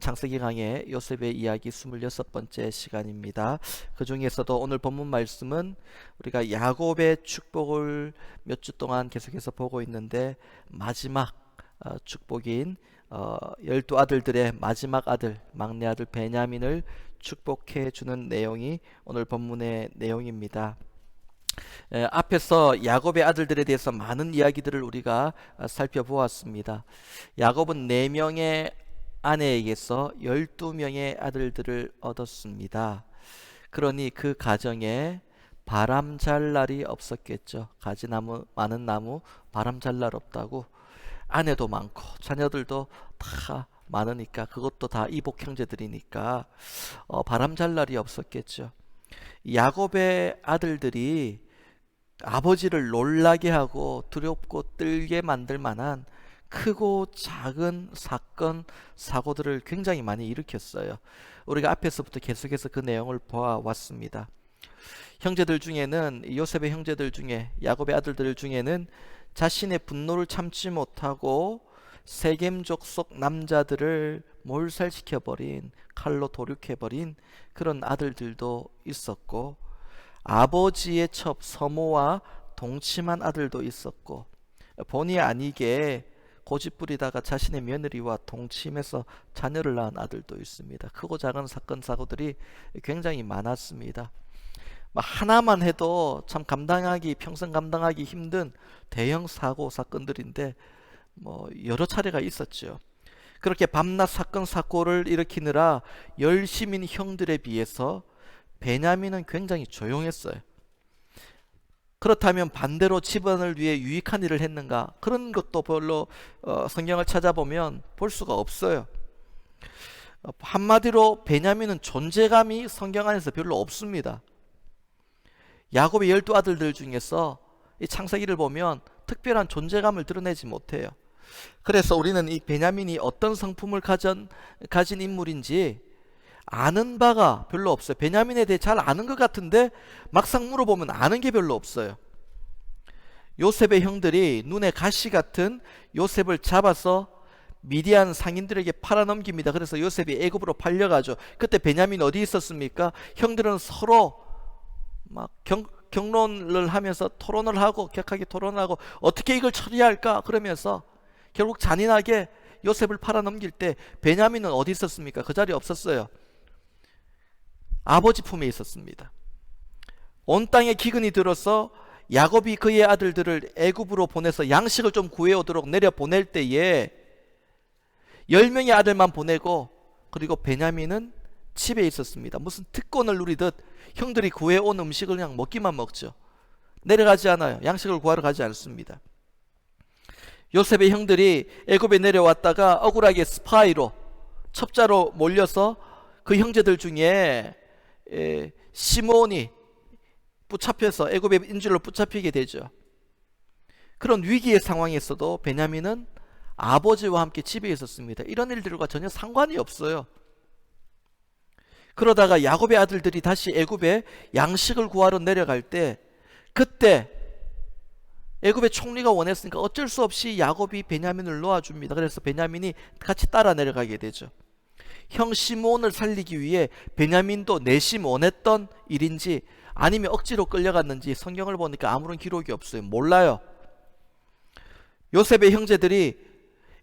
창세기 강의 요셉의 이야기 26번째 시간입니다. 그 중에서도 오늘 본문 말씀은 우리가 야곱의 축복을 몇 주 동안 계속해서 보고 있는데 마지막 축복인 12아들들의 마지막 아들, 막내 아들 베냐민을 축복해 주는 내용이 오늘 본문의 내용입니다. 앞에서 야곱의 아들들에 대해서 많은 이야기들을 우리가 살펴보았습니다. 야곱은 4명의 아내에게서 12명의 아들들을 얻었습니다. 그러니 그 가정에 바람 잘 날이 없었겠죠. 가지나무 많은 나무 바람 잘 날 없다고. 아내도 많고 자녀들도 다 많으니까, 그것도 다 이복 형제들이니까 바람 잘 날이 없었겠죠. 야곱의 아들들이 아버지를 놀라게 하고 두렵고 떨게 만들 만한 크고 작은 사건, 사고들을 굉장히 많이 일으켰어요. 우리가 앞에서부터 계속해서 그 내용을 보아왔습니다. 형제들 중에는, 요셉의 형제들 중에, 야곱의 아들들 중에는 자신의 분노를 참지 못하고 세겜 족속 남자들을 몰살시켜버린, 칼로 도륙해버린 그런 아들들도 있었고, 아버지의 첩 서모와 동침한 아들도 있었고, 본의 아니게 고집부리다가 자신의 며느리와 동침해서 자녀를 낳은 아들도 있습니다. 크고 작은 사건 사고들이 굉장히 많았습니다. 하나만 해도 참 평생 감당하기 힘든 대형 사고 사건들인데 여러 차례가 있었죠. 그렇게 밤낮 사건 사고를 일으키느라 열심인 형들에 비해서 베냐민은 굉장히 조용했어요. 그렇다면 반대로 집안을 위해 유익한 일을 했는가? 그런 것도 별로 성경을 찾아보면 볼 수가 없어요. 한마디로 베냐민은 존재감이 성경 안에서 별로 없습니다. 야곱의 12아들들 중에서 이 창세기를 보면 특별한 존재감을 드러내지 못해요. 그래서 우리는 이 베냐민이 어떤 성품을 가진 인물인지 아는 바가 별로 없어요. 베냐민에 대해 잘 아는 것 같은데 막상 물어보면 아는 게 별로 없어요. 요셉의 형들이 눈에 가시 같은 요셉을 잡아서 미디안 상인들에게 팔아넘깁니다. 그래서 요셉이 애굽으로 팔려가죠. 그때 베냐민이 어디 있었습니까? 형들은 서로 막 경론을 하면서 토론을 하고, 격하게 토론하고 어떻게 이걸 처리할까 그러면서 결국 잔인하게 요셉을 팔아넘길 때 베냐민은 어디 있었습니까? 그 자리에 없었어요. 아버지 품에 있었습니다. 온 땅에 기근이 들어서 야곱이 그의 아들들을 애굽으로 보내서 양식을 좀 구해오도록 내려보낼 때에 10명의 아들만 보내고, 그리고 베냐민은 집에 있었습니다. 무슨 특권을 누리듯 형들이 구해온 음식을 그냥 먹기만 먹죠. 내려가지 않아요. 양식을 구하러 가지 않습니다. 요셉의 형들이 애굽에 내려왔다가 억울하게 스파이로, 첩자로 몰려서 그 형제들 중에 시몬이 붙잡혀서 애굽의 인질로 붙잡히게 되죠. 그런 위기의 상황에서도 베냐민은 아버지와 함께 집에 있었습니다. 이런 일들과 전혀 상관이 없어요. 그러다가 야곱의 아들들이 다시 애굽에 양식을 구하러 내려갈 때, 그때 애굽의 총리가 원했으니까 어쩔 수 없이 야곱이 베냐민을 놓아줍니다. 그래서 베냐민이 같이 따라 내려가게 되죠. 형 시몬을 살리기 위해 베냐민도 내심 원했던 일인지 아니면 억지로 끌려갔는지 성경을 보니까 아무런 기록이 없어요. 몰라요. 요셉의 형제들이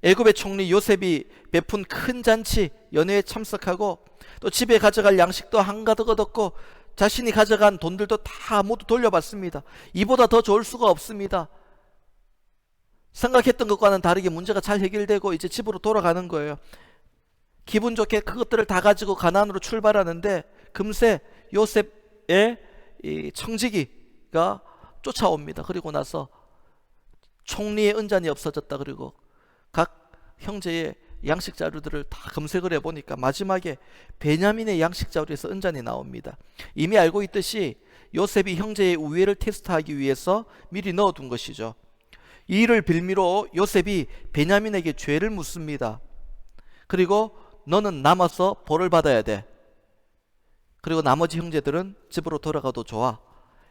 애굽의 총리 요셉이 베푼 큰 잔치 연회에 참석하고, 또 집에 가져갈 양식도 한가득 얻었고, 자신이 가져간 돈들도 다 모두 돌려받습니다. 이보다 더 좋을 수가 없습니다. 생각했던 것과는 다르게 문제가 잘 해결되고 이제 집으로 돌아가는 거예요. 기분 좋게 그것들을 다 가지고 가나안으로 출발하는데 금세 요셉의 이 청지기가 쫓아옵니다. 그리고 나서 총리의 은잔이 없어졌다, 그리고 각 형제의 양식 자루들을 다 검색을 해보니까 마지막에 베냐민의 양식 자루에서 은잔이 나옵니다. 이미 알고 있듯이 요셉이 형제의 우애를 테스트하기 위해서 미리 넣어둔 것이죠. 이 일을 빌미로 요셉이 베냐민에게 죄를 묻습니다. 그리고 너는 남아서 벌을 받아야 돼. 그리고 나머지 형제들은 집으로 돌아가도 좋아.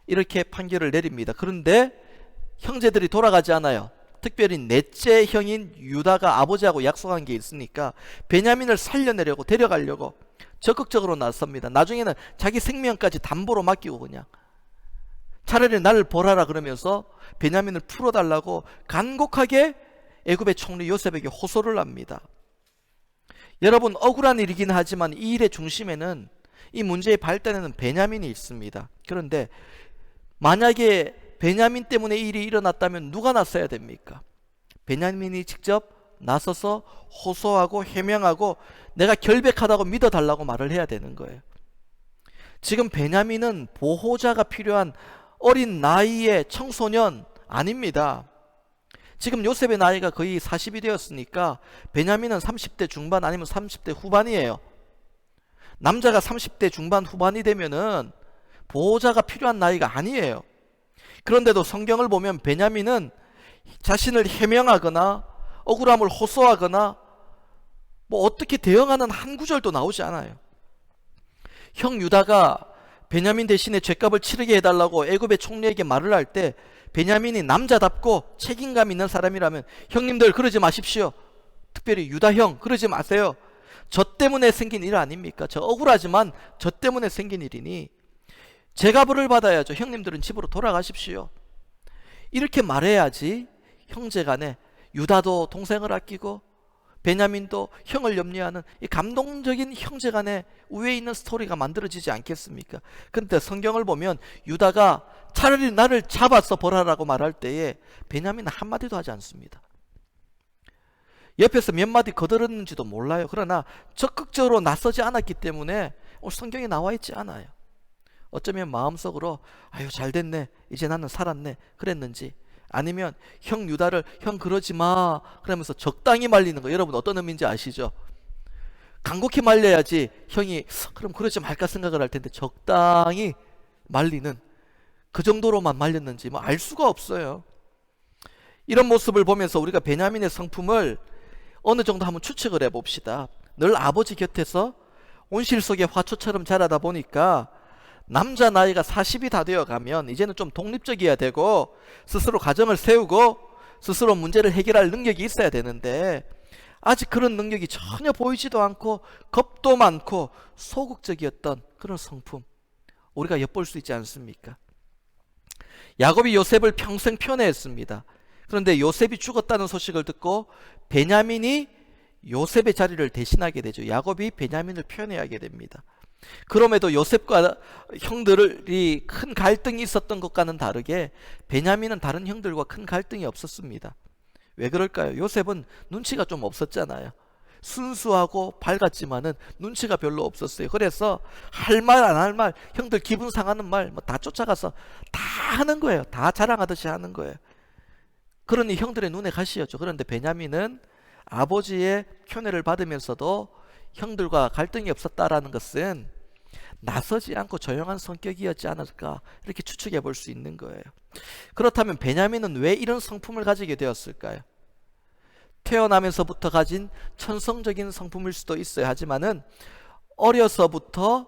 이렇게 판결을 내립니다. 그런데 형제들이 돌아가지 않아요. 특별히 넷째 형인 유다가 아버지하고 약속한 게 있으니까 베냐민을 살려내려고 데려가려고 적극적으로 나섭니다. 나중에는 자기 생명까지 담보로 맡기고 그냥 차라리 나를 벌하라 그러면서 베냐민을 풀어달라고 간곡하게 애굽의 총리 요셉에게 호소를 합니다. 여러분, 억울한 일이긴 하지만 이 일의 중심에는, 이 문제의 발단에는 베냐민이 있습니다. 그런데 만약에 베냐민 때문에 이 일이 일어났다면 누가 나서야 됩니까? 베냐민이 직접 나서서 호소하고 해명하고 내가 결백하다고 믿어달라고 말을 해야 되는 거예요. 지금 베냐민은 보호자가 필요한 어린 나이의 청소년 아닙니다. 지금 요셉의 나이가 거의 40이 되었으니까 베냐민은 30대 중반 아니면 30대 후반이에요. 남자가 30대 중반 후반이 되면은 보호자가 필요한 나이가 아니에요. 그런데도 성경을 보면 베냐민은 자신을 해명하거나 억울함을 호소하거나 뭐 어떻게 대응하는 한 구절도 나오지 않아요. 형 유다가 베냐민 대신에 죗값을 치르게 해달라고 애굽의 총리에게 말을 할 때 베냐민이 남자답고 책임감 있는 사람이라면 형님들 그러지 마십시오. 특별히 유다 형 그러지 마세요. 저 때문에 생긴 일 아닙니까? 저 억울하지만 저 때문에 생긴 일이니 제가 벌을 받아야죠. 형님들은 집으로 돌아가십시오. 이렇게 말해야지 형제간에 유다도 동생을 아끼고 베냐민도 형을 염려하는 이 감동적인 형제간의 우애 있는 스토리가 만들어지지 않겠습니까? 그런데 성경을 보면 유다가 차라리 나를 잡아서 벌하라고 말할 때에 베냐민은 한마디도 하지 않습니다. 옆에서 몇 마디 거들었는지도 몰라요. 그러나 적극적으로 나서지 않았기 때문에 오늘 성경에 나와 있지 않아요. 어쩌면 마음속으로 아유 잘됐네 이제 나는 살았네 그랬는지, 아니면 형 유다를 형 그러지 마 그러면서 적당히 말리는 거, 여러분 어떤 의미인지 아시죠? 간곡히 말려야지 형이 그럼 그러지 말까 생각을 할 텐데 적당히 말리는, 그 정도로만 말렸는지 뭐 알 수가 없어요. 이런 모습을 보면서 우리가 베냐민의 성품을 어느 정도 한번 추측을 해봅시다. 늘 아버지 곁에서 온실 속의 화초처럼 자라다 보니까 남자 나이가 40이 다 되어 가면 이제는 좀 독립적이어야 되고 스스로 가정을 세우고 스스로 문제를 해결할 능력이 있어야 되는데 아직 그런 능력이 전혀 보이지도 않고 겁도 많고 소극적이었던 그런 성품, 우리가 엿볼 수 있지 않습니까? 야곱이 요셉을 평생 편애했습니다. 그런데 요셉이 죽었다는 소식을 듣고 베냐민이 요셉의 자리를 대신하게 되죠. 야곱이 베냐민을 편애하게 됩니다. 그럼에도 요셉과 형들이 큰 갈등이 있었던 것과는 다르게 베냐민은 다른 형들과 큰 갈등이 없었습니다. 왜 그럴까요? 요셉은 눈치가 좀 없었잖아요. 순수하고 밝았지만은 눈치가 별로 없었어요. 그래서 할 말 안 할 말, 형들 기분 상하는 말 뭐 다 쫓아가서 다 하는 거예요. 다 자랑하듯이 하는 거예요. 그러니 형들의 눈에 가시였죠. 그런데 베냐민은 아버지의 편애를 받으면서도 형들과 갈등이 없었다라는 것은 나서지 않고 조용한 성격이었지 않을까, 이렇게 추측해 볼 수 있는 거예요. 그렇다면 베냐민은 왜 이런 성품을 가지게 되었을까요? 태어나면서부터 가진 천성적인 성품일 수도 있어요. 하지만은 어려서부터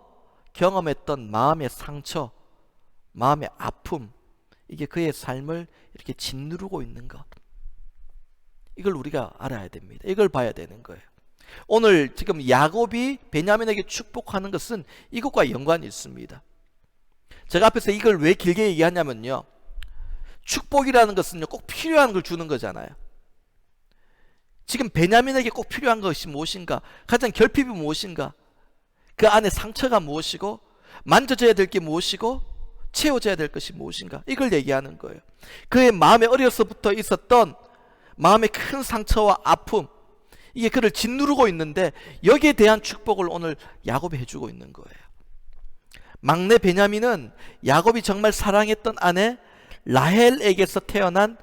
경험했던 마음의 상처, 마음의 아픔, 이게 그의 삶을 이렇게 짓누르고 있는 것, 이걸 우리가 알아야 됩니다. 이걸 봐야 되는 거예요. 오늘 지금 야곱이 베냐민에게 축복하는 것은 이것과 연관이 있습니다. 제가 앞에서 이걸 왜 길게 얘기하냐면요, 축복이라는 것은요 꼭 필요한 걸 주는 거잖아요. 지금 베냐민에게 꼭 필요한 것이 무엇인가? 가장 결핍이 무엇인가? 그 안에 상처가 무엇이고 만져져야 될 게 무엇이고 채워져야 될 것이 무엇인가? 이걸 얘기하는 거예요. 그의 마음에 어려서부터 있었던 마음의 큰 상처와 아픔, 이게 그를 짓누르고 있는데 여기에 대한 축복을 오늘 야곱이 해주고 있는 거예요. 막내 베냐민은 야곱이 정말 사랑했던 아내 라헬에게서 태어난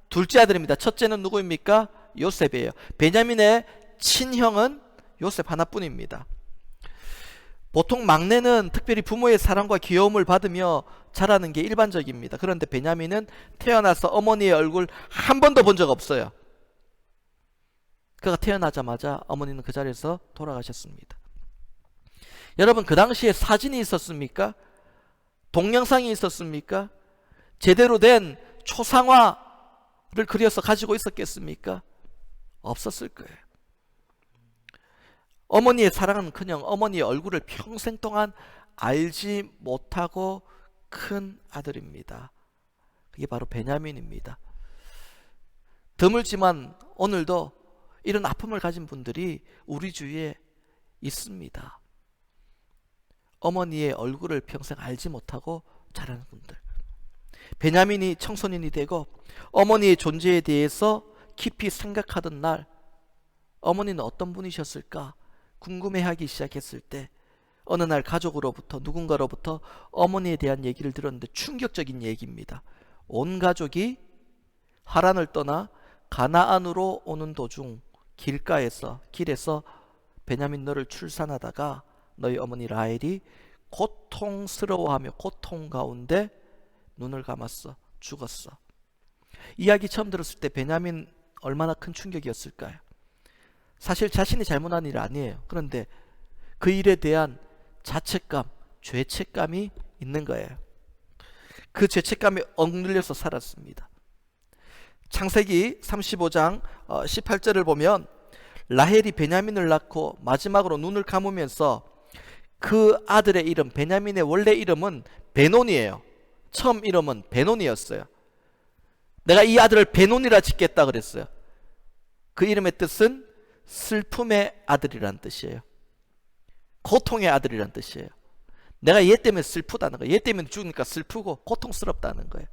둘째 아들입니다. 첫째는 누구입니까? 요셉이에요. 베냐민의 친형은 요셉 하나뿐입니다. 보통 막내는 특별히 부모의 사랑과 귀여움을 받으며 자라는 게 일반적입니다. 그런데 베냐민은 태어나서 어머니의 얼굴 한 번도 본 적 없어요. 그가 태어나자마자 어머니는 그 자리에서 돌아가셨습니다. 여러분, 그 당시에 사진이 있었습니까? 동영상이 있었습니까? 제대로 된 초상화 그려서 가지고 있었겠습니까? 없었을 거예요. 어머니의 사랑은커녕 어머니의 얼굴을 평생 동안 알지 못하고 큰 아들입니다. 그게 바로 베냐민입니다. 드물지만 오늘도 이런 아픔을 가진 분들이 우리 주위에 있습니다. 어머니의 얼굴을 평생 알지 못하고 자라는 분들. 베냐민이 청소년이 되고 어머니의 존재에 대해서 깊이 생각하던 날, 어머니는 어떤 분이셨을까 궁금해하기 시작했을 때 어느 날 가족으로부터, 누군가로부터 어머니에 대한 얘기를 들었는데 충격적인 얘기입니다. 온 가족이 하란을 떠나 가나안으로 오는 도중 길에서 베냐민 너를 출산하다가 너희 어머니 라헬이 고통스러워하며 고통 가운데 눈을 감았어. 죽었어. 이야기 처음 들었을 때 베냐민 얼마나 큰 충격이었을까요? 사실 자신이 잘못한 일 아니에요. 그런데 그 일에 대한 자책감, 죄책감이 있는 거예요. 그 죄책감에 억눌려서 살았습니다. 창세기 35장 18절을 보면 라헬이 베냐민을 낳고 마지막으로 눈을 감으면서 그 아들의 이름, 베냐민의 원래 이름은 베논이에요. 처음 이름은 베논이었어요. 내가 이 아들을 베논이라 짓겠다 그랬어요. 그 이름의 뜻은 슬픔의 아들이란 뜻이에요. 고통의 아들이란 뜻이에요. 내가 얘 때문에 슬프다는 거예요. 얘 때문에 죽으니까 슬프고 고통스럽다는 거예요.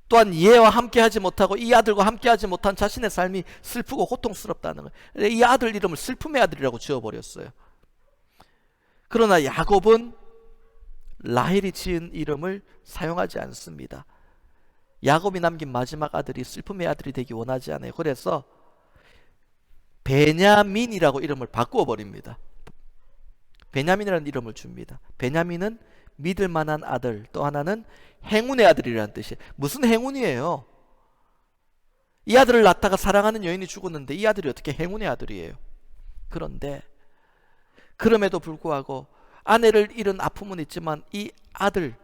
또한 얘와 함께하지 못하고 이 아들과 함께하지 못한 자신의 삶이 슬프고 고통스럽다는 거예요. 이 아들 이름을 슬픔의 아들이라고 지어버렸어요. 그러나 야곱은 라헬이 지은 이름을 사용하지 않습니다. 야곱이 남긴 마지막 아들이 슬픔의 아들이 되기 원하지 않아요. 그래서 베냐민이라고 이름을 바꾸어 버립니다. 베냐민이라는 이름을 줍니다. 베냐민은 믿을 만한 아들, 또 하나는 행운의 아들이라는 뜻이에요. 무슨 행운이에요? 이 아들을 낳다가 사랑하는 여인이 죽었는데 이 아들이 어떻게 행운의 아들이에요? 그런데 그럼에도 불구하고 아내를 잃은 아픔은 있지만 이 아들은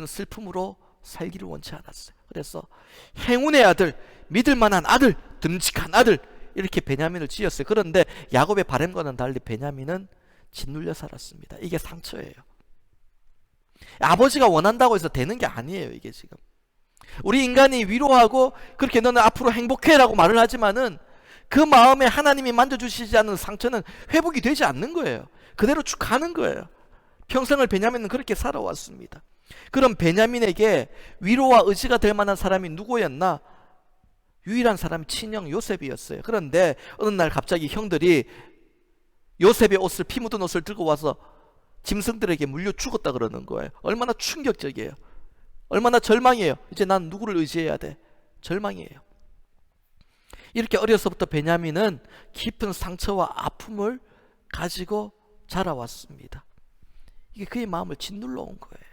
슬픔으로 살기를 원치 않았어요. 그래서 행운의 아들, 믿을 만한 아들, 듬직한 아들, 이렇게 베냐민을 지었어요. 그런데 야곱의 바람과는 달리 베냐민은 짓눌려 살았습니다. 이게 상처예요. 아버지가 원한다고 해서 되는 게 아니에요. 이게 지금 우리 인간이 위로하고 그렇게 너는 앞으로 행복해라고 말을 하지만은 그 마음에 하나님이 만져주시지 않는 상처는 회복이 되지 않는 거예요. 그대로 쭉 가는 거예요. 평생을 베냐민은 그렇게 살아왔습니다. 그럼 베냐민에게 위로와 의지가 될 만한 사람이 누구였나? 유일한 사람이 친형 요셉이었어요. 그런데 어느 날 갑자기 형들이 요셉의 옷을, 피 묻은 옷을 들고 와서 짐승들에게 물려 죽었다 그러는 거예요. 얼마나 충격적이에요. 얼마나 절망이에요. 이제 난 누구를 의지해야 돼? 절망이에요. 이렇게 어려서부터 베냐민은 깊은 상처와 아픔을 가지고 자라왔습니다. 이게 그의 마음을 짓눌러 온 거예요.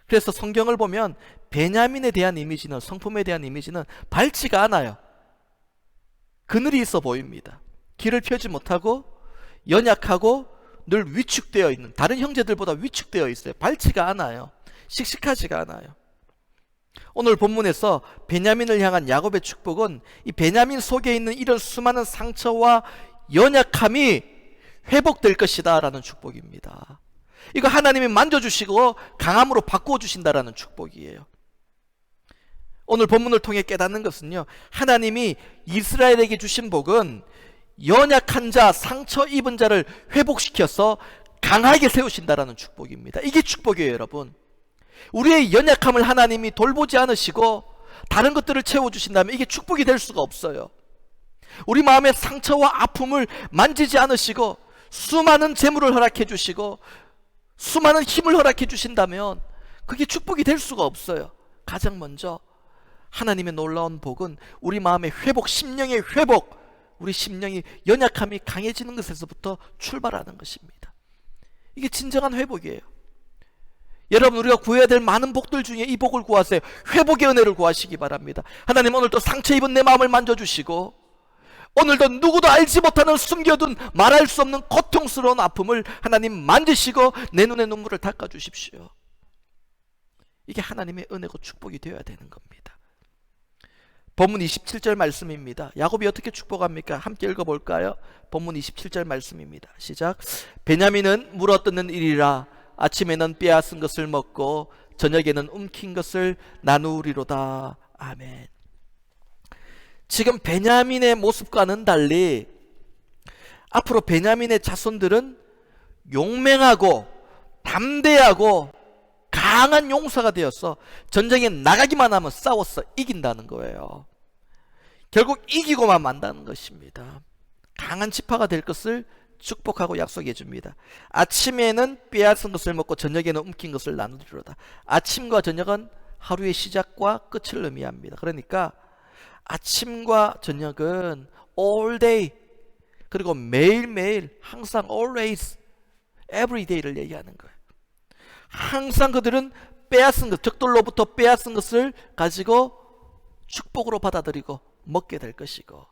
그래서 성경을 보면 베냐민에 대한 이미지는, 성품에 대한 이미지는 밝지가 않아요. 그늘이 있어 보입니다. 길을 펴지 못하고 연약하고 늘 위축되어 있는, 다른 형제들보다 위축되어 있어요. 밝지가 않아요. 씩씩하지가 않아요. 오늘 본문에서 베냐민을 향한 야곱의 축복은 이 베냐민 속에 있는 이런 수많은 상처와 연약함이 회복될 것이다 라는 축복입니다. 이거 하나님이 만져주시고 강함으로 바꾸어 주신다라는 축복이에요. 오늘 본문을 통해 깨닫는 것은요, 하나님이 이스라엘에게 주신 복은 연약한 자, 상처 입은 자를 회복시켜서 강하게 세우신다라는 축복입니다. 이게 축복이에요, 여러분. 우리의 연약함을 하나님이 돌보지 않으시고 다른 것들을 채워주신다면 이게 축복이 될 수가 없어요. 우리 마음의 상처와 아픔을 만지지 않으시고 수많은 재물을 허락해 주시고 수많은 힘을 허락해 주신다면 그게 축복이 될 수가 없어요. 가장 먼저 하나님의 놀라운 복은 우리 마음의 회복, 심령의 회복, 우리 심령이 연약함이 강해지는 것에서부터 출발하는 것입니다. 이게 진정한 회복이에요. 여러분, 우리가 구해야 될 많은 복들 중에 이 복을 구하세요. 회복의 은혜를 구하시기 바랍니다. 하나님, 오늘도 상처 입은 내 마음을 만져주시고 오늘도 누구도 알지 못하는 숨겨둔 말할 수 없는 고통스러운 아픔을 하나님 만지시고 내 눈에 눈물을 닦아주십시오. 이게 하나님의 은혜고 축복이 되어야 되는 겁니다. 본문 27절 말씀입니다. 야곱이 어떻게 축복합니까? 함께 읽어볼까요? 본문 27절 말씀입니다. 시작. 베냐민은 물어뜯는 일이라 아침에는 빼앗은 것을 먹고 저녁에는 움킨 것을 나누리로다. 아멘. 지금 베냐민의 모습과는 달리 앞으로 베냐민의 자손들은 용맹하고 담대하고 강한 용사가 되어서 전쟁에 나가기만 하면 싸워서 이긴다는 거예요. 결국 이기고만 만다는 것입니다. 강한 지파가 될 것을 축복하고 약속해 줍니다. 아침에는 빼앗은 것을 먹고 저녁에는 움킨 것을 나누리로다. 아침과 저녁은 하루의 시작과 끝을 의미합니다. 그러니까 아침과 저녁은 all day, 그리고 매일매일, 항상 always, every day를 얘기하는 거예요. 항상 그들은 빼앗은 것, 적들로부터 빼앗은 것을 가지고 축복으로 받아들이고 먹게 될 것이고,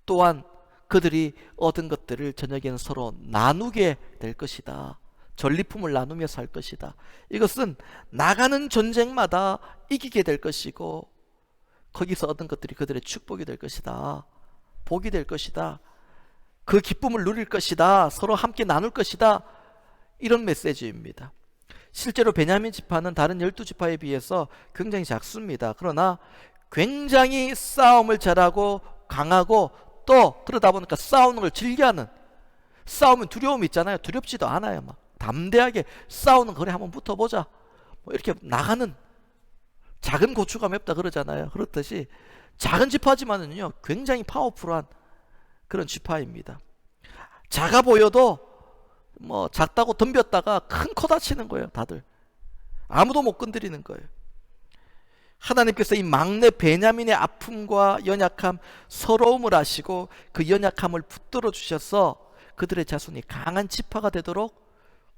또한 그들이 얻은 것들을 저녁에는 서로 나누게 될 것이다. 전리품을 나누며 살 것이다. 이것은 나가는 전쟁마다 이기게 될 것이고, 거기서 얻은 것들이 그들의 축복이 될 것이다. 복이 될 것이다. 그 기쁨을 누릴 것이다. 서로 함께 나눌 것이다. 이런 메시지입니다. 실제로 베냐민 지파는 다른 12지파에 비해서 굉장히 작습니다. 그러나 굉장히 싸움을 잘하고 강하고, 또 그러다 보니까 싸우는 걸 즐겨하는, 싸우면 두려움이 있잖아요. 두렵지도 않아요. 막 담대하게 싸우는, 그래 한번 붙어보자, 뭐 이렇게 나가는, 작은 고추가 맵다 그러잖아요. 그렇듯이 작은 지파지만은요 굉장히 파워풀한 그런 지파입니다. 작아 보여도 뭐 작다고 덤볐다가 큰 코 다치는 거예요. 다들 아무도 못 건드리는 거예요. 하나님께서 이 막내 베냐민의 아픔과 연약함, 서러움을 아시고 그 연약함을 붙들어 주셔서 그들의 자손이 강한 지파가 되도록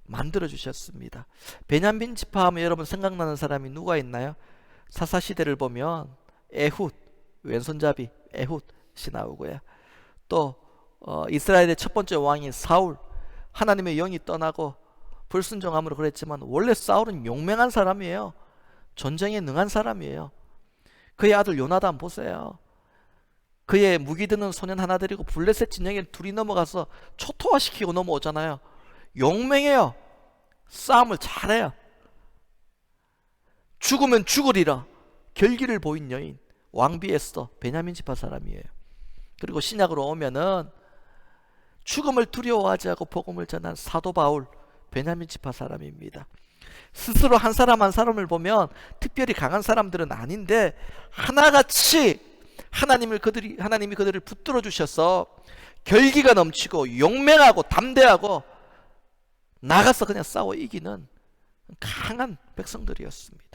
만들어 주셨습니다. 베냐민 지파하면 여러분 생각나는 사람이 누가 있나요? 사사시대를 보면 에훗, 왼손잡이 에훗이 나오고요. 또 이스라엘의 첫 번째 왕인 사울, 하나님의 영이 떠나고 불순종함으로 그랬지만 원래 사울은 용맹한 사람이에요. 전쟁에 능한 사람이에요. 그의 아들 요나단 보세요. 그의 무기 드는 소년 하나 데리고 블레셋 진영에 둘이 넘어가서 초토화시키고 넘어오잖아요. 용맹해요. 싸움을 잘해요. 죽으면 죽으리라 결기를 보인 여인, 왕비 에스더, 베냐민 지파 사람이에요. 그리고 신약으로 오면은 죽음을 두려워하지 않고 복음을 전한 사도 바울, 베냐민 지파 사람입니다. 스스로 한 사람 한 사람을 보면 특별히 강한 사람들은 아닌데 하나같이 하나님이 그들을 붙들어 주셔서 결기가 넘치고 용맹하고 담대하고 나가서 그냥 싸워 이기는 강한 백성들이었습니다.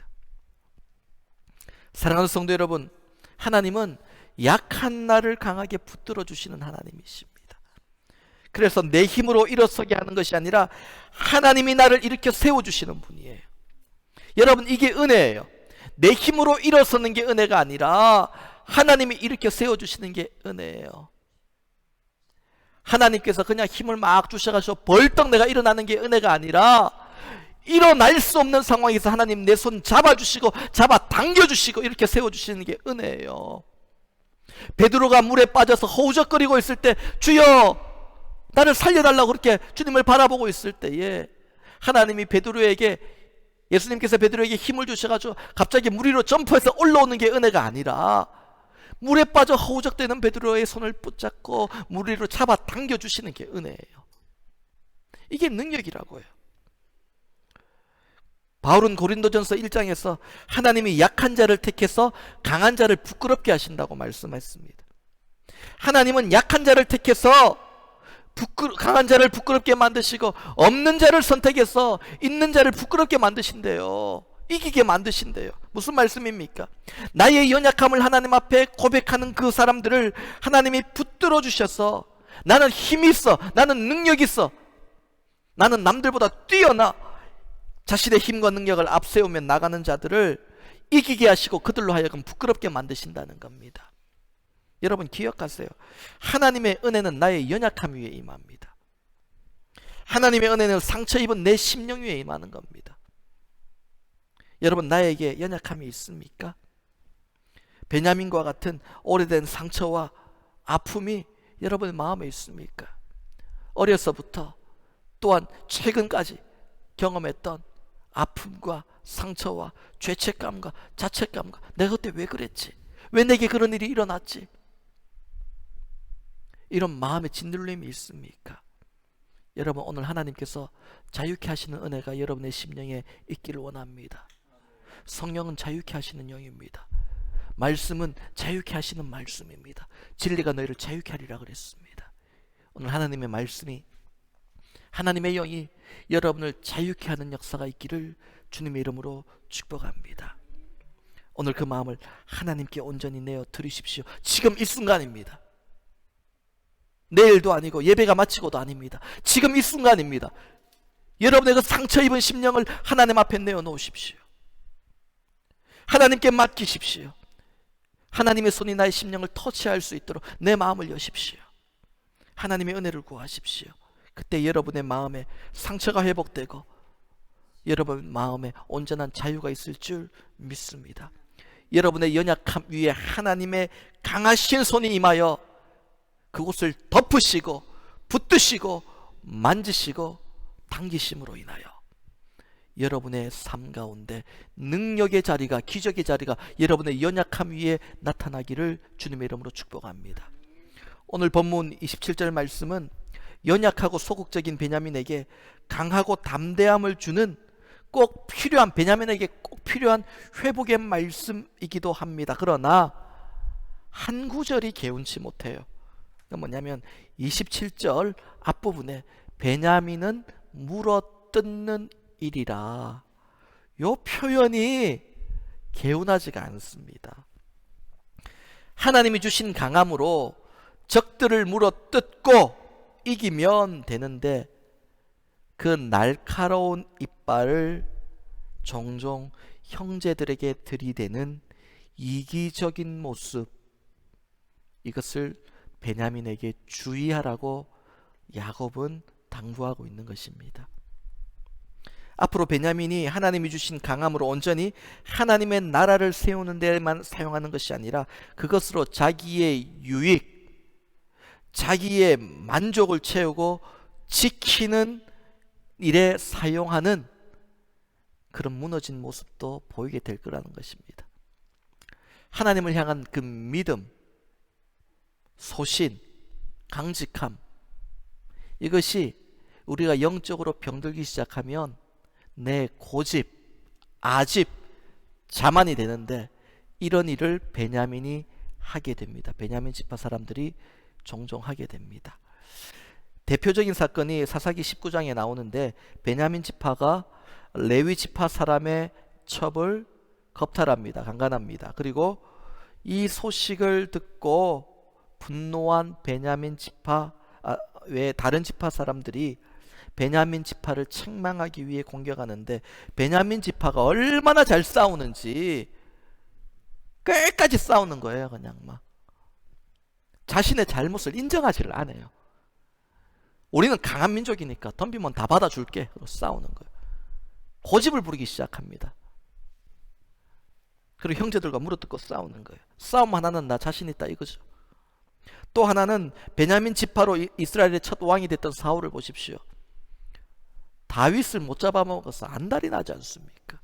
사랑하는 성도 여러분, 하나님은 약한 나를 강하게 붙들어 주시는 하나님이십니다. 그래서 내 힘으로 일어서게 하는 것이 아니라 하나님이 나를 일으켜 세워주시는 분이에요. 여러분, 이게 은혜예요. 내 힘으로 일어서는 게 은혜가 아니라 하나님이 일으켜 세워주시는 게 은혜예요. 하나님께서 그냥 힘을 막 주셔가지고 벌떡 내가 일어나는 게 은혜가 아니라 일어날 수 없는 상황에서 하나님 내 손 잡아주시고 잡아 당겨주시고 이렇게 세워주시는 게 은혜예요. 베드로가 물에 빠져서 허우적거리고 있을 때 주여 나를 살려달라고 그렇게 주님을 바라보고 있을 때에 하나님이 예수님께서 베드로에게 힘을 주셔가지고 갑자기 물 위로 점프해서 올라오는 게 은혜가 아니라 물에 빠져 허우적대는 베드로의 손을 붙잡고 물 위로 잡아 당겨주시는 게 은혜예요. 이게 능력이라고요. 바울은 고린도전서 1장에서 하나님이 약한 자를 택해서 강한 자를 부끄럽게 하신다고 말씀했습니다. 하나님은 약한 자를 택해서 강한 자를 부끄럽게 만드시고 없는 자를 선택해서 있는 자를 부끄럽게 만드신대요. 이기게 만드신대요. 무슨 말씀입니까? 나의 연약함을 하나님 앞에 고백하는 그 사람들을 하나님이 붙들어 주셔서 나는 힘이 있어, 나는 능력이 있어, 나는 남들보다 뛰어나, 자신의 힘과 능력을 앞세우며 나가는 자들을 이기게 하시고 그들로 하여금 부끄럽게 만드신다는 겁니다. 여러분 기억하세요. 하나님의 은혜는 나의 연약함 위에 임합니다. 하나님의 은혜는 상처 입은 내 심령 위에 임하는 겁니다. 여러분 나에게 연약함이 있습니까? 베냐민과 같은 오래된 상처와 아픔이 여러분의 마음에 있습니까? 어려서부터 또한 최근까지 경험했던 아픔과 상처와 죄책감과 자책감과 내가 그때 왜 그랬지? 왜 내게 그런 일이 일어났지? 이런 마음의 짓눌림이 있습니까? 여러분, 오늘 하나님께서 자유케 하시는 은혜가 여러분의 심령에 있기를 원합니다. 성령은 자유케 하시는 영입니다. 말씀은 자유케 하시는 말씀입니다. 진리가 너희를 자유케 하리라 그랬습니다. 오늘 하나님의 말씀이, 하나님의 영이 여러분을 자유케 하는 역사가 있기를 주님의 이름으로 축복합니다. 오늘 그 마음을 하나님께 온전히 내어 드리십시오. 지금 이 순간입니다. 내일도 아니고 예배가 마치고도 아닙니다. 지금 이 순간입니다. 여러분의 그 상처 입은 심령을 하나님 앞에 내어 놓으십시오. 하나님께 맡기십시오. 하나님의 손이 나의 심령을 터치할 수 있도록 내 마음을 여십시오. 하나님의 은혜를 구하십시오. 그때 여러분의 마음에 상처가 회복되고 여러분 마음에 온전한 자유가 있을 줄 믿습니다. 여러분의 연약함 위에 하나님의 강하신 손이 임하여 그곳을 덮으시고 붙드시고 만지시고 당기심으로 인하여 여러분의 삶 가운데 능력의 자리가, 기적의 자리가 여러분의 연약함 위에 나타나기를 주님의 이름으로 축복합니다. 오늘 본문 27절 말씀은 연약하고 소극적인 베냐민에게 강하고 담대함을 주는 꼭 필요한, 베냐민에게 꼭 필요한 회복의 말씀이기도 합니다. 그러나 한 구절이 개운치 못해요. 뭐냐면 27절 앞부분에 베냐민은 물어뜯는 일이라, 요 표현이 개운하지가 않습니다. 하나님이 주신 강함으로 적들을 물어뜯고 이기면 되는데 그 날카로운 이빨을 종종 형제들에게 들이대는 이기적인 모습, 이것을 베냐민에게 주의하라고 야곱은 당부하고 있는 것입니다. 앞으로 베냐민이 하나님이 주신 강함으로 온전히 하나님의 나라를 세우는 데만 사용하는 것이 아니라 그것으로 자기의 유익, 자기의 만족을 채우고 지키는 일에 사용하는 그런 무너진 모습도 보이게 될 거라는 것입니다. 하나님을 향한 그 믿음, 소신, 강직함, 이것이 우리가 영적으로 병들기 시작하면 내 고집, 아집, 자만이 되는데 이런 일을 베냐민이 하게 됩니다. 베냐민 지파 사람들이 종종 하게 됩니다. 대표적인 사건이 사사기 19장에 나오는데 베냐민 지파가 레위 지파 사람의 첩을 겁탈합니다. 강간합니다. 그리고 이 소식을 듣고 분노한 베냐민 지파 외에 다른 지파 사람들이 베냐민 지파를 책망하기 위해 공격하는데 베냐민 지파가 얼마나 잘 싸우는지 끝까지 싸우는 거예요. 그냥 막 자신의 잘못을 인정하지를 않아요. 우리는 강한 민족이니까 덤비면 다 받아줄게. 그러고 싸우는 거예요. 고집을 부리기 시작합니다. 그리고 형제들과 물어뜯고 싸우는 거예요. 싸움 하나는 나 자신 있다 이거죠. 또 하나는 베냐민 지파로 이스라엘의 첫 왕이 됐던 사울을 보십시오. 다윗을 못 잡아먹어서 안달이 나지 않습니까?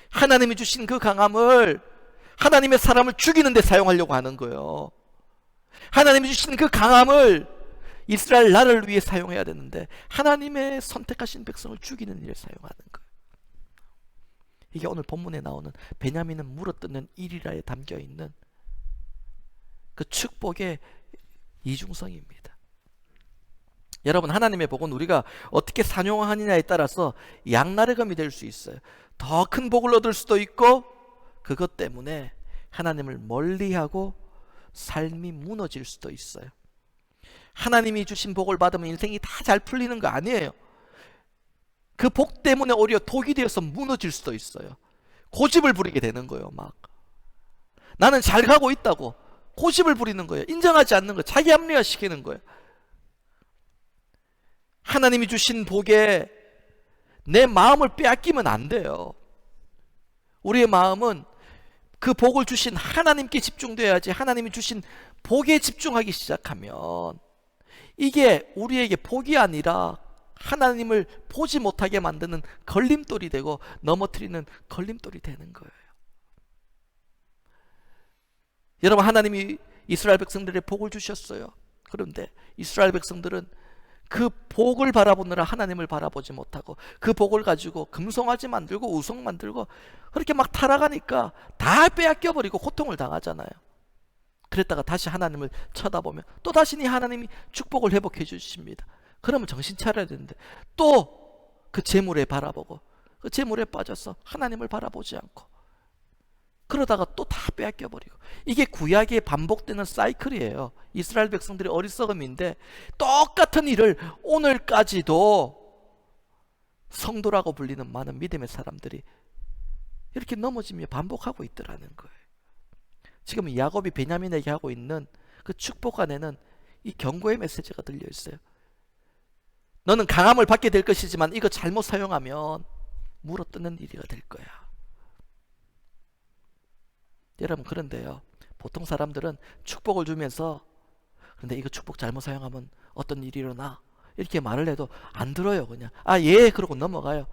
하나님이 주신 그 강함을 하나님의 사람을 죽이는 데 사용하려고 하는 거예요. 하나님이 주신 그 강함을 이스라엘 나라를 위해 사용해야 되는데 하나님의 선택하신 백성을 죽이는 일에 사용하는 거예요. 이게 오늘 본문에 나오는 베냐민은 물어뜯는 일이라에 담겨있는 그 축복의 이중성입니다. 여러분, 하나님의 복은 우리가 어떻게 산용하느냐에 따라서 양날의 검이 될 수 있어요. 더 큰 복을 얻을 수도 있고 그것 때문에 하나님을 멀리하고 삶이 무너질 수도 있어요. 하나님이 주신 복을 받으면 인생이 다 잘 풀리는 거 아니에요. 그 복 때문에 오히려 독이 되어서 무너질 수도 있어요. 고집을 부리게 되는 거예요. 막 나는 잘 가고 있다고 고집을 부리는 거예요. 인정하지 않는 거예요. 자기 합리화 시키는 거예요. 하나님이 주신 복에 내 마음을 빼앗기면 안 돼요. 우리의 마음은 그 복을 주신 하나님께 집중돼야지. 하나님이 주신 복에 집중하기 시작하면 이게 우리에게 복이 아니라 하나님을 보지 못하게 만드는 걸림돌이 되고 넘어뜨리는 걸림돌이 되는 거예요. 여러분, 하나님이 이스라엘 백성들의 복을 주셨어요. 그런데 이스라엘 백성들은 그 복을 바라보느라 하나님을 바라보지 못하고 그 복을 가지고 금송아지 만들고 우상 만들고 그렇게 막 타락하니까 다 빼앗겨버리고 고통을 당하잖아요. 그랬다가 다시 하나님을 쳐다보면 또 다시 하나님이 축복을 회복해 주십니다. 그러면 정신 차려야 되는데 또 그 재물에 바라보고 그 재물에 빠져서 하나님을 바라보지 않고 그러다가 또 다 빼앗겨버리고, 이게 구약에 반복되는 사이클이에요. 이스라엘 백성들의 어리석음인데 똑같은 일을 오늘까지도 성도라고 불리는 많은 믿음의 사람들이 이렇게 넘어지며 반복하고 있더라는 거예요. 지금 야곱이 베냐민에게 하고 있는 그 축복 안에는 이 경고의 메시지가 들려 있어요. 너는 강함을 받게 될 것이지만 이거 잘못 사용하면 물어뜯는 일이가 될 거야. 여러분, 그런데요, 보통 사람들은 축복을 주면서 그런데 이거 축복 잘못 사용하면 어떤 일이 일어나 이렇게 말을 해도 안 들어요. 그냥 예 그러고 넘어가요.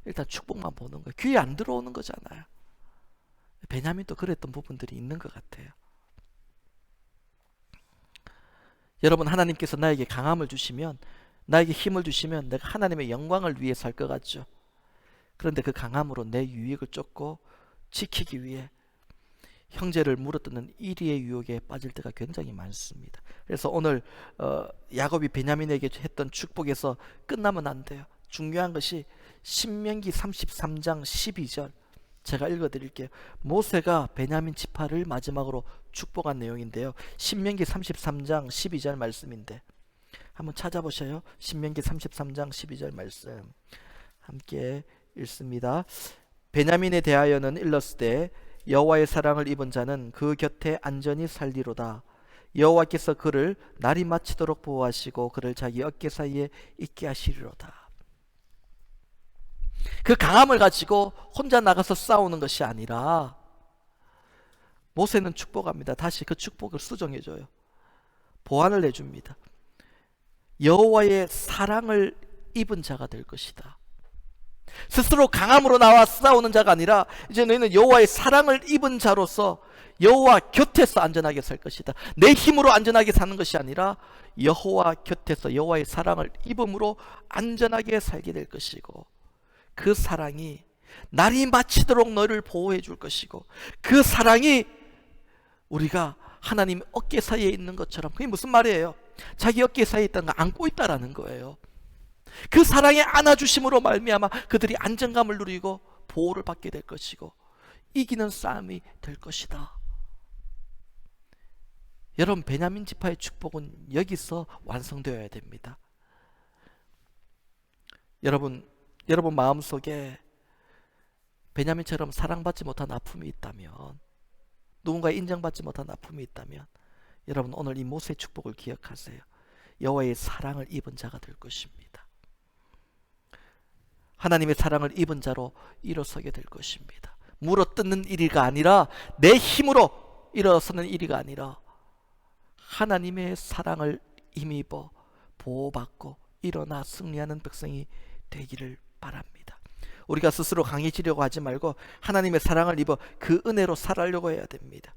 일단 축복만 보는 거예요. 귀에 안 들어오는 거잖아요. 베냐민도 그랬던 부분들이 있는 것 같아요. 여러분, 하나님께서 나에게 강함을 주시면, 나에게 힘을 주시면 내가 하나님의 영광을 위해 살 것 같죠. 그런데 그 강함으로 내 유익을 쫓고 지키기 위해 형제를 물어뜯는 이리의 유혹에 빠질 때가 굉장히 많습니다. 그래서 오늘 야곱이 베냐민에게 했던 축복에서 끝나면 안 돼요. 중요한 것이 신명기 33장 12절 제가 읽어드릴게요. 모세가 베냐민 지파를 마지막으로 축복한 내용인데요. 신명기 33장 12절 말씀인데 한번 찾아보셔요. 신명기 33장 12절 말씀 함께 읽습니다. 베냐민에 대하여는 일렀으되 여호와의 사랑을 입은 자는 그 곁에 안전히 살리로다. 여호와께서 그를 날이 마치도록 보호하시고 그를 자기 어깨 사이에 있게 하시리로다. 그 강함을 가지고 혼자 나가서 싸우는 것이 아니라 모세는 축복합니다. 다시 그 축복을 수정해줘요. 보완을 해줍니다. 여호와의 사랑을 입은 자가 될 것이다. 스스로 강함으로 나와 싸우는 자가 아니라 이제 너희는 여호와의 사랑을 입은 자로서 여호와 곁에서 안전하게 살 것이다. 내 힘으로 안전하게 사는 것이 아니라 여호와 곁에서 여호와의 사랑을 입음으로 안전하게 살게 될 것이고, 그 사랑이 날이 마치도록 너를 보호해 줄 것이고, 그 사랑이 우리가 하나님 어깨 사이에 있는 것처럼, 그게 무슨 말이에요? 자기 어깨 사이에 있다는 거 안고 있다라는 거예요. 그 사랑의 안아주심으로 말미암아 그들이 안정감을 누리고 보호를 받게 될 것이고 이기는 싸움이 될 것이다. 여러분, 베냐민 지파의 축복은 여기서 완성되어야 됩니다. 여러분 마음속에 베냐민처럼 사랑받지 못한 아픔이 있다면, 누군가의 인정받지 못한 아픔이 있다면, 여러분 오늘 이 모세의 축복을 기억하세요. 여호와의 사랑을 입은 자가 될 것입니다. 하나님의 사랑을 입은 자로 일어서게 될 것입니다. 물어뜯는 일이가 아니라, 내 힘으로 일어서는 일이가 아니라 하나님의 사랑을 힘입어 보호받고 일어나 승리하는 백성이 되기를 바랍니다. 우리가 스스로 강해지려고 하지 말고 하나님의 사랑을 입어 그 은혜로 살아려고 해야 됩니다.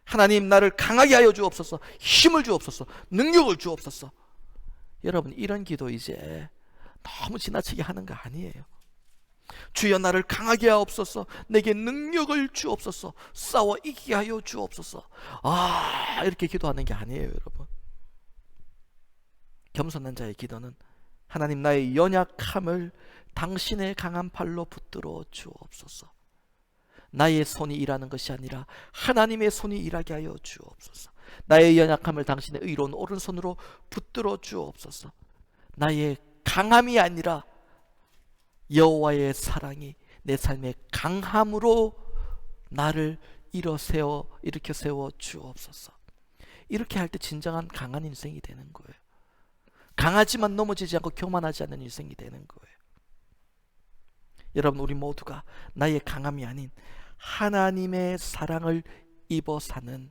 하나님, 나를 강하게 하여 주옵소서, 힘을 주옵소서, 능력을 주옵소서. 여러분, 이런 기도 이제 너무 지나치게 하는 거 아니에요. 주여, 나를 강하게 하옵소서, 내게 능력을 주옵소서, 싸워 이기게 하여 주옵소서. 이렇게 기도하는 게 아니에요. 여러분, 겸손한 자의 기도는 하나님, 나의 연약함을 당신의 강한 팔로 붙들어 주옵소서. 나의 손이 일하는 것이 아니라 하나님의 손이 일하게 하여 주옵소서. 나의 연약함을 당신의 의로운 오른손으로 붙들어 주옵소서. 나의 강함이 아니라 여호와의 사랑이 내 삶의 강함으로 나를 일으켜 세워 주옵소서. 이렇게 할 때 진정한 강한 인생이 되는 거예요. 강하지만 넘어지지 않고 교만하지 않는 인생이 되는 거예요. 여러분, 우리 모두가 나의 강함이 아닌 하나님의 사랑을 입어 사는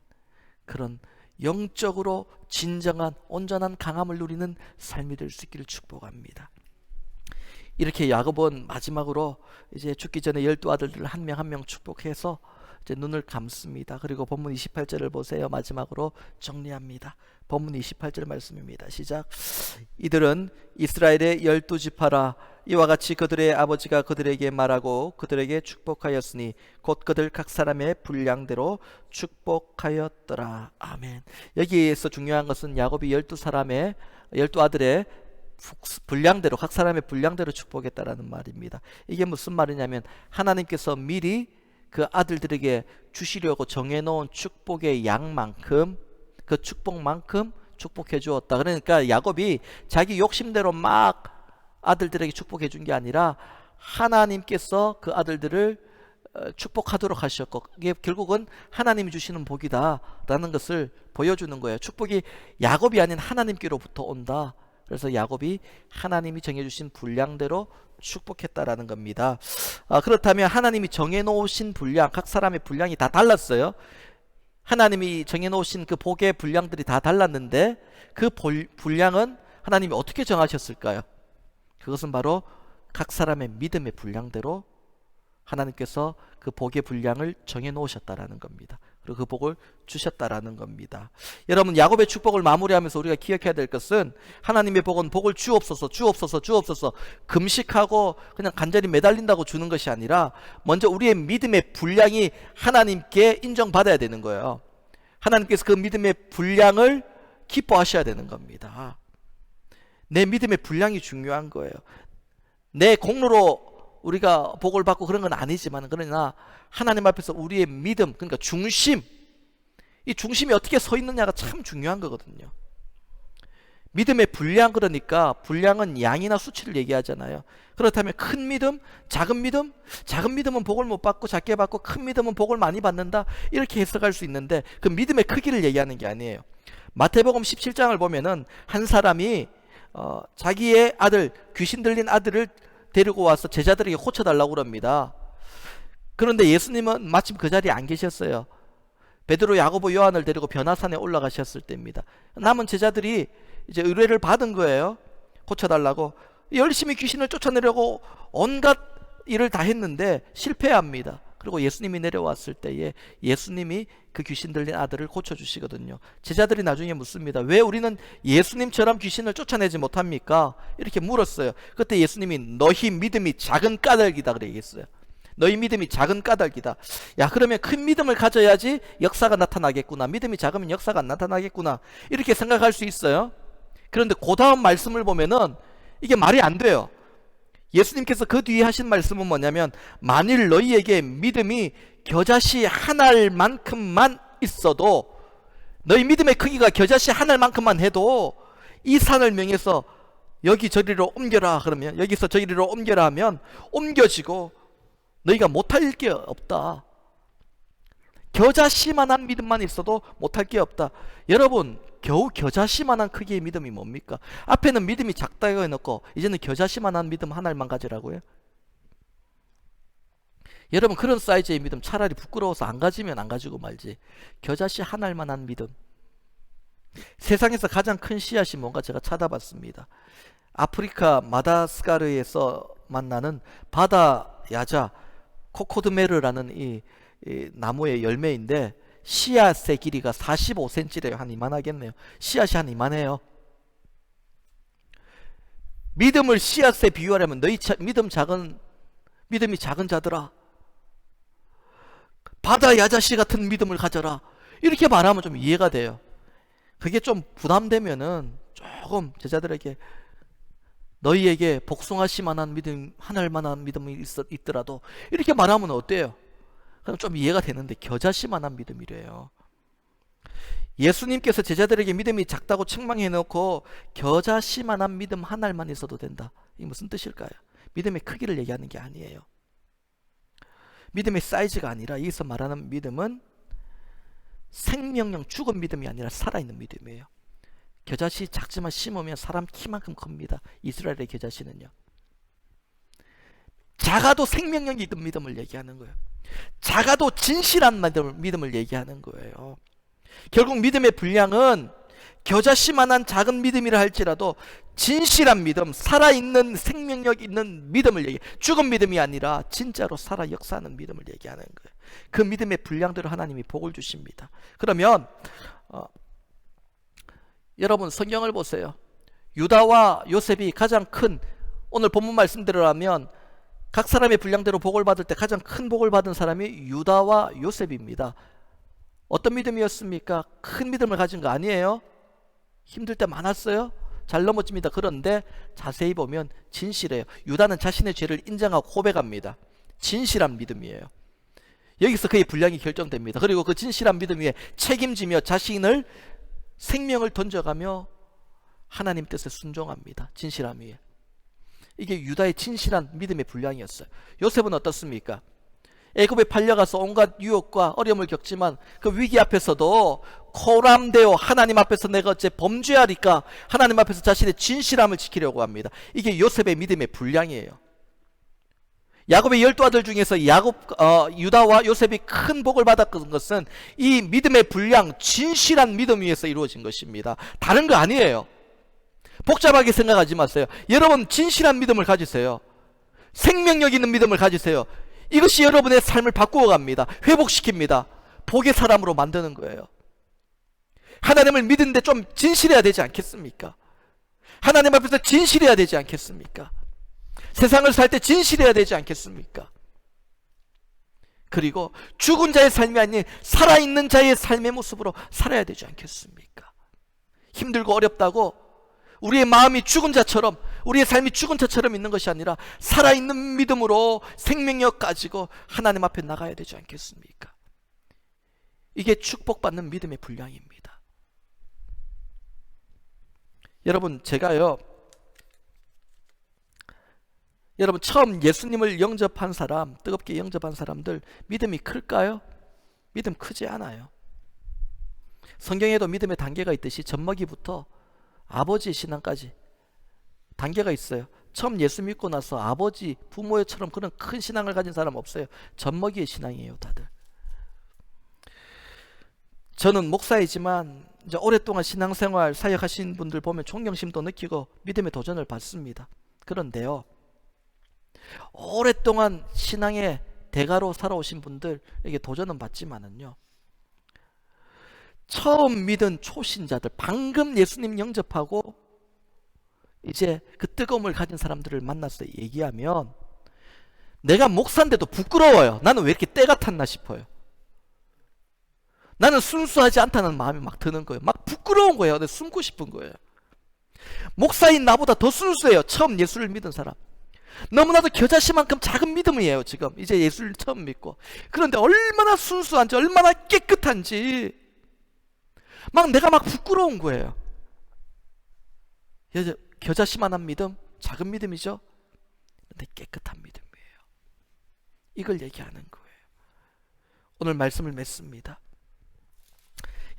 그런 영적으로 진정한 온전한 강함을 누리는 삶이 될 수 있기를 축복합니다. 이렇게 야곱은 마지막으로 이제 죽기 전에 12아들들을 한 명 한 명 축복해서 이제 눈을 감습니다. 그리고 본문 28절을 보세요. 마지막으로 정리합니다. 본문 28절 말씀입니다. 시작. 이들은 이스라엘의 12지파라. 이와 같이 그들의 아버지가 그들에게 말하고 그들에게 축복하였으니 곧 그들 각 사람의 분량대로 축복하였더라. 아멘. 여기에서 중요한 것은 야곱이 12아들의 분량대로, 각 사람의 분량대로 축복했다라는 말입니다. 이게 무슨 말이냐면 하나님께서 미리 그 아들들에게 주시려고 정해놓은 축복의 양만큼, 그 축복만큼 축복해 주었다. 그러니까 야곱이 자기 욕심대로 막 아들들에게 축복해 준 게 아니라 하나님께서 그 아들들을 축복하도록 하셨고, 이게 결국은 하나님이 주시는 복이다 라는 것을 보여주는 거예요. 축복이 야곱이 아닌 하나님께로부터 온다. 그래서 야곱이 하나님이 정해주신 분량대로 축복했다라는 겁니다. 그렇다면 하나님이 정해놓으신 분량, 각 사람의 분량이 다 달랐어요. 하나님이 정해놓으신 그 복의 분량들이 다 달랐는데 그 분량은 하나님이 어떻게 정하셨을까요? 그것은 바로 각 사람의 믿음의 분량대로 하나님께서 그 복의 분량을 정해놓으셨다라는 겁니다. 그리고 그 복을 주셨다라는 겁니다. 여러분, 야곱의 축복을 마무리하면서 우리가 기억해야 될 것은 하나님의 복은 복을 주옵소서 주옵소서 주옵소서 금식하고 그냥 간절히 매달린다고 주는 것이 아니라 먼저 우리의 믿음의 분량이 하나님께 인정받아야 되는 거예요. 하나님께서 그 믿음의 분량을 기뻐하셔야 되는 겁니다. 내 믿음의 분량이 중요한 거예요. 내 공로로 우리가 복을 받고 그런 건 아니지만, 그러나 하나님 앞에서 우리의 믿음, 그러니까 중심, 이 중심이 어떻게 서 있느냐가 참 중요한 거거든요. 믿음의 분량, 그러니까 분량은 양이나 수치를 얘기하잖아요. 그렇다면 큰 믿음, 작은 믿음, 작은 믿음은 복을 못 받고 작게 받고 큰 믿음은 복을 많이 받는다, 이렇게 해석할 수 있는데 그 믿음의 크기를 얘기하는 게 아니에요. 마태복음 17장을 보면은 한 사람이 자기의 아들, 귀신 들린 아들을 데리고 와서 제자들에게 고쳐달라고 그럽니다. 그런데 예수님은 마침 그 자리에 안 계셨어요. 베드로, 야고보, 요한을 데리고 변화산에 올라가셨을 때입니다. 남은 제자들이 이제 의뢰를 받은 거예요. 고쳐달라고. 열심히 귀신을 쫓아내려고 온갖 일을 다 했는데 실패합니다. 그리고 예수님이 내려왔을 때에 예수님이 그 귀신 들린 아들을 고쳐주시거든요. 제자들이 나중에 묻습니다. 왜 우리는 예수님처럼 귀신을 쫓아내지 못합니까? 이렇게 물었어요. 그때 예수님이 너희 믿음이 작은 까닭이다 그래 얘기했어요. 너희 믿음이 작은 까닭이다. 야, 그러면 큰 믿음을 가져야지 역사가 나타나겠구나. 믿음이 작으면 역사가 안 나타나겠구나. 이렇게 생각할 수 있어요. 그런데 그 다음 말씀을 보면은 이게 말이 안 돼요. 예수님께서 그 뒤에 하신 말씀은 뭐냐면, 만일 너희에게 믿음이 겨자씨 한 알만큼만 있어도, 너희 믿음의 크기가 겨자씨 한 알만큼만 해도 이 산을 명해서 여기저리로 옮겨라 그러면, 여기서 저리로 옮겨라 하면 옮겨지고 너희가 못할 게 없다. 겨자씨만한 믿음만 있어도 못할 게 없다. 여러분, 겨우 겨자씨만한 크기의 믿음이 뭡니까? 앞에는 믿음이 작다고 해놓고 이제는 겨자씨만한 믿음 하나만 가지라고요? 여러분, 그런 사이즈의 믿음 차라리 부끄러워서 안 가지면 안 가지고 말지. 겨자씨 한 알만한 믿음. 세상에서 가장 큰 씨앗이 뭔가 제가 찾아봤습니다. 아프리카 마다스카르에서 만나는 바다 야자 코코드메르라는 이 나무의 열매인데 씨앗의 길이가 45cm래요. 한 이만하겠네요. 씨앗이 한 이만해요. 믿음을 씨앗에 비유하려면 너희 믿음이 작은 자들아, 바다 야자씨 같은 믿음을 가져라, 이렇게 말하면 좀 이해가 돼요. 그게 좀 부담되면은 조금 제자들에게 너희에게 복숭아씨만한 믿음, 하늘만한 믿음이 있더라도 이렇게 말하면 어때요? 그럼 좀 이해가 되는데 겨자씨만한 믿음이래요. 예수님께서 제자들에게 믿음이 작다고 책망해놓고 겨자씨만한 믿음 한 알만 있어도 된다. 이게 무슨 뜻일까요? 믿음의 크기를 얘기하는 게 아니에요. 믿음의 사이즈가 아니라 여기서 말하는 믿음은 생명력, 죽은 믿음이 아니라 살아있는 믿음이에요. 겨자씨 작지만 심으면 사람 키만큼 큽니다. 이스라엘의 겨자씨는요. 작아도 생명력이 있는 믿음을 얘기하는 거예요. 작아도 진실한 믿음을 얘기하는 거예요. 결국 믿음의 분량은 겨자씨만한 작은 믿음이라 할지라도 진실한 믿음, 살아있는 생명력 있는 믿음을 얘기해. 죽은 믿음이 아니라 진짜로 살아 역사하는 믿음을 얘기하는 거예요. 그 믿음의 분량대로 하나님이 복을 주십니다. 그러면 여러분 성경을 보세요. 유다와 요셉이 가장 큰, 오늘 본문 말씀대로라면 각 사람의 분량대로 복을 받을 때 가장 큰 복을 받은 사람이 유다와 요셉입니다. 어떤 믿음이었습니까? 큰 믿음을 가진 거 아니에요? 힘들 때 많았어요? 잘 넘어집니다. 그런데 자세히 보면 진실해요. 유다는 자신의 죄를 인정하고 고백합니다. 진실한 믿음이에요. 여기서 그의 분량이 결정됩니다. 그리고 그 진실한 믿음 위에 책임지며 자신을 생명을 던져가며 하나님 뜻에 순종합니다. 진실함 위에. 이게 유다의 진실한 믿음의 분량이었어요. 요셉은 어떻습니까? 애굽에 팔려가서 온갖 유혹과 어려움을 겪지만 그 위기 앞에서도 코람되어 하나님 앞에서 내가 어째 범죄하리까 하나님 앞에서 자신의 진실함을 지키려고 합니다. 이게 요셉의 믿음의 분량이에요. 야곱의 12아들 중에서 유다와 요셉이 큰 복을 받았던 것은 이 믿음의 분량, 진실한 믿음 위에서 이루어진 것입니다. 다른 거 아니에요. 복잡하게 생각하지 마세요. 여러분 진실한 믿음을 가지세요. 생명력 있는 믿음을 가지세요. 이것이 여러분의 삶을 바꾸어 갑니다. 회복시킵니다. 복의 사람으로 만드는 거예요. 하나님을 믿는데 좀 진실해야 되지 않겠습니까? 하나님 앞에서 진실해야 되지 않겠습니까? 세상을 살 때 진실해야 되지 않겠습니까? 그리고 죽은 자의 삶이 아닌 살아있는 자의 삶의 모습으로 살아야 되지 않겠습니까? 힘들고 어렵다고 우리의 마음이 죽은 자처럼, 우리의 삶이 죽은 자처럼 있는 것이 아니라 살아있는 믿음으로 생명력 가지고 하나님 앞에 나가야 되지 않겠습니까? 이게 축복받는 믿음의 분량입니다. 여러분, 제가요, 여러분 처음 예수님을 영접한 사람, 뜨겁게 영접한 사람들 믿음이 클까요? 믿음 크지 않아요. 성경에도 믿음의 단계가 있듯이 젖먹이부터 아버지의 신앙까지 단계가 있어요. 처음 예수 믿고 나서 아버지, 부모처럼 그런 큰 신앙을 가진 사람 없어요. 젖먹이의 신앙이에요, 다들. 저는 목사이지만 이제 오랫동안 신앙생활 사역하신 분들 보면 존경심도 느끼고 믿음의 도전을 받습니다. 그런데요, 오랫동안 신앙의 대가로 살아오신 분들에게 도전은 받지만은요, 처음 믿은 초신자들, 방금 예수님 영접하고 이제 그 뜨거움을 가진 사람들을 만나서 얘기하면 내가 목사인데도 부끄러워요. 나는 왜 이렇게 때가 탔나 싶어요. 나는 순수하지 않다는 마음이 막 드는 거예요. 막 부끄러운 거예요. 내가 숨고 싶은 거예요. 목사인 나보다 더 순수해요. 처음 예수를 믿은 사람. 너무나도 겨자씨만큼 작은 믿음이에요. 지금 이제 예수를 처음 믿고. 그런데 얼마나 순수한지, 얼마나 깨끗한지 막 내가 막 부끄러운 거예요. 겨자씨만한 믿음, 작은 믿음이죠. 근데 깨끗한 믿음이에요. 이걸 얘기하는 거예요. 오늘 말씀을 맺습니다.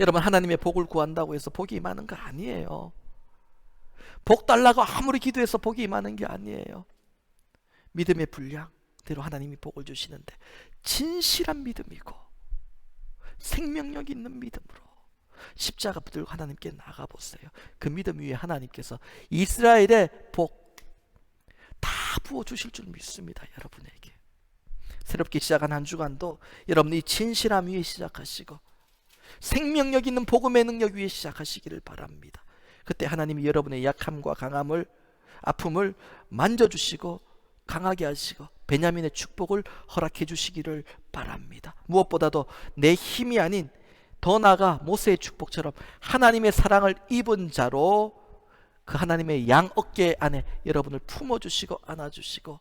여러분, 하나님의 복을 구한다고 해서 복이 임하는 거 아니에요. 복 달라고 아무리 기도해서 복이 임하는 게 아니에요. 믿음의 분량대로 하나님이 복을 주시는데 진실한 믿음이고 생명력 있는 믿음으로 십자가 붙들고 하나님께 나가보세요. 그 믿음 위에 하나님께서 이스라엘의 복 다 부어주실 줄 믿습니다. 여러분에게 새롭게 시작한 한 주간도 여러분이 이 진실함 위에 시작하시고 생명력 있는 복음의 능력 위에 시작하시기를 바랍니다. 그때 하나님이 여러분의 약함과 강함을, 아픔을 만져주시고 강하게 하시고 베냐민의 축복을 허락해 주시기를 바랍니다. 무엇보다도 내 힘이 아닌 더 나아가 모세의 축복처럼 하나님의 사랑을 입은 자로 그 하나님의 양 어깨 안에 여러분을 품어주시고 안아주시고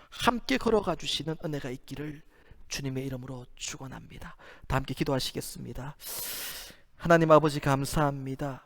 함께 걸어가 주시는 은혜가 있기를 주님의 이름으로 축원합니다. 다 함께 기도하시겠습니다. 하나님 아버지, 감사합니다.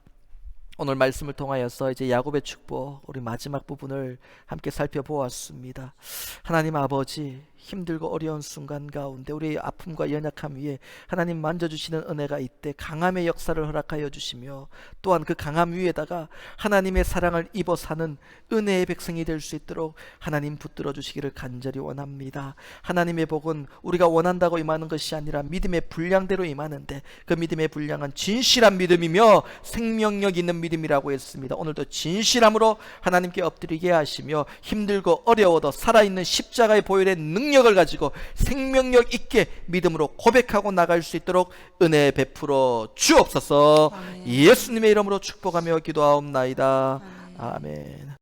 오늘 말씀을 통하여서 이제 야곱의 축복, 우리 마지막 부분을 함께 살펴보았습니다. 하나님 아버지, 힘들고 어려운 순간 가운데 우리의 아픔과 연약함 위에 하나님 만져주시는 은혜가 이때 강함의 역사를 허락하여 주시며, 또한 그 강함 위에다가 하나님의 사랑을 입어 사는 은혜의 백성이 될 수 있도록 하나님 붙들어 주시기를 간절히 원합니다. 하나님의 복은 우리가 원한다고 임하는 것이 아니라 믿음의 분량대로 임하는데, 그 믿음의 분량은 진실한 믿음이며 생명력 있는 믿음이라고 했습니다. 오늘도 진실함으로 하나님께 엎드리게 하시며, 힘들고 어려워도 살아있는 십자가의 보혈의 능력을 가지고 생명력 있게 믿음으로 고백하고 나갈 수 있도록 은혜 베풀어 주옵소서. 아멘. 예수님의 이름으로 축복하며 기도하옵나이다. 아멘. 아멘.